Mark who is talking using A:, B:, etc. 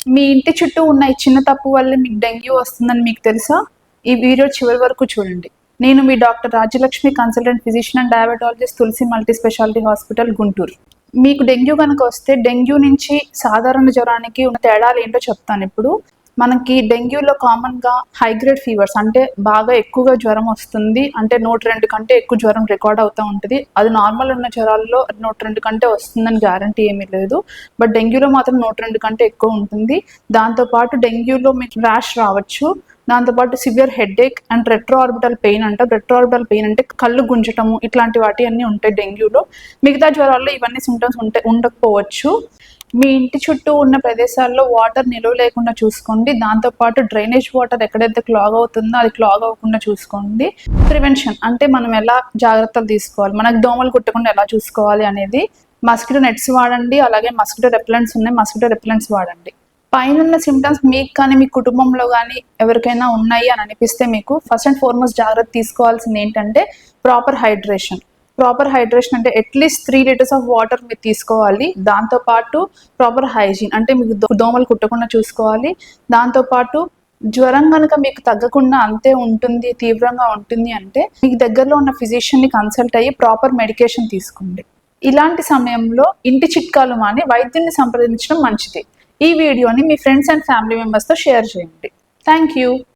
A: మీ ఇంటి చుట్టూ ఉన్న ఈ చిన్న తప్పు వల్ల మీకు డెంగ్యూ వస్తుందని మీకు తెలుసా? ఈ వీడియో చివరి వరకు చూడండి. నేను మీ doctor Rajyalakshmi, consultant physician and diabetologist, Tulasi multi speciality hospital, Guntur. మీకు డెంగ్యూ కనుక వస్తే డెంగ్యూ నుంచి సాధారణ జ్వరానికి ఉన్న తేడాలు ఏంటో చెప్తాను ఇప్పుడు. మనకి డెంగ్యూలో కామన్గా హైగ్రేడ్ ఫీవర్స్ అంటే బాగా ఎక్కువగా జ్వరం వస్తుంది, అంటే 102 కంటే ఎక్కువ జ్వరం రికార్డ్ అవుతూ ఉంటుంది. అది నార్మల్ ఉన్న జ్వరాల్లో 102 కంటే వస్తుందని గ్యారంటీ ఏమీ లేదు, బట్ డెంగ్యూలో మాత్రం 102 కంటే ఎక్కువ ఉంటుంది. దాంతోపాటు డెంగ్యూలో మీకు ర్యాష్ రావచ్చు, దాంతోపాటు severe headache and retro orbital pain అంటారు. రెట్రో ఆర్బిటల్ పెయిన్ అంటే కళ్ళు గుంజటము, ఇట్లాంటి వాటి అన్నీ ఉంటాయి డెంగ్యూలో. మిగతా జ్వరాల్లో ఇవన్నీ సిమ్టమ్స్ ఉండకపోవచ్చు. మీ ఇంటి చుట్టూ ఉన్న ప్రదేశాల్లో వాటర్ నిలువ లేకుండా చూసుకోండి. దాంతోపాటు డ్రైనేజ్ వాటర్ ఎక్కడైతే క్లాగ్ అవుతుందో అది క్లాగ్ అవ్వకుండా చూసుకోండి. ప్రివెన్షన్ అంటే మనం ఎలా జాగ్రత్తలు తీసుకోవాలి, మనకు దోమలు కుట్టకుండా ఎలా చూసుకోవాలి అనేది. మస్కిటో నెట్స్ వాడండి, అలాగే మస్కిటో రెపెలెంట్స్ ఉన్నాయి, మస్కిటో రెపెలెంట్స్ వాడండి. పైన సిమ్టమ్స్ మీకు కానీ మీ కుటుంబంలో కానీ ఎవరికైనా ఉన్నాయి అని అనిపిస్తే మీకు ఫస్ట్ అండ్ ఫార్మోస్ట్ జాగ్రత్త తీసుకోవాల్సింది ఏంటంటే ప్రాపర్ హైడ్రేషన్. ప్రాపర్ హైడ్రేషన్ అంటే అట్లీస్ట్ 3 లీటర్స్ ఆఫ్ వాటర్ మీరు తీసుకోవాలి. దాంతోపాటు ప్రాపర్ హైజీన్ అంటే మీకు దోమలు కుట్టకుండా చూసుకోవాలి. దాంతోపాటు జ్వరం కనుక మీకు తగ్గకుండా అంతే ఉంటుంది, తీవ్రంగా ఉంటుంది అంటే మీకు దగ్గరలో ఉన్న ఫిజిషియన్ని కన్సల్ట్ అయ్యి ప్రాపర్ మెడికేషన్ తీసుకోండి. ఇలాంటి సమయంలో ఇంటి చిట్కాలు మాని వైద్యుని సంప్రదించడం మంచిది. ఈ వీడియోని మీ ఫ్రెండ్స్ అండ్ ఫ్యామిలీ మెంబర్స్తో షేర్ చేయండి. Thank you.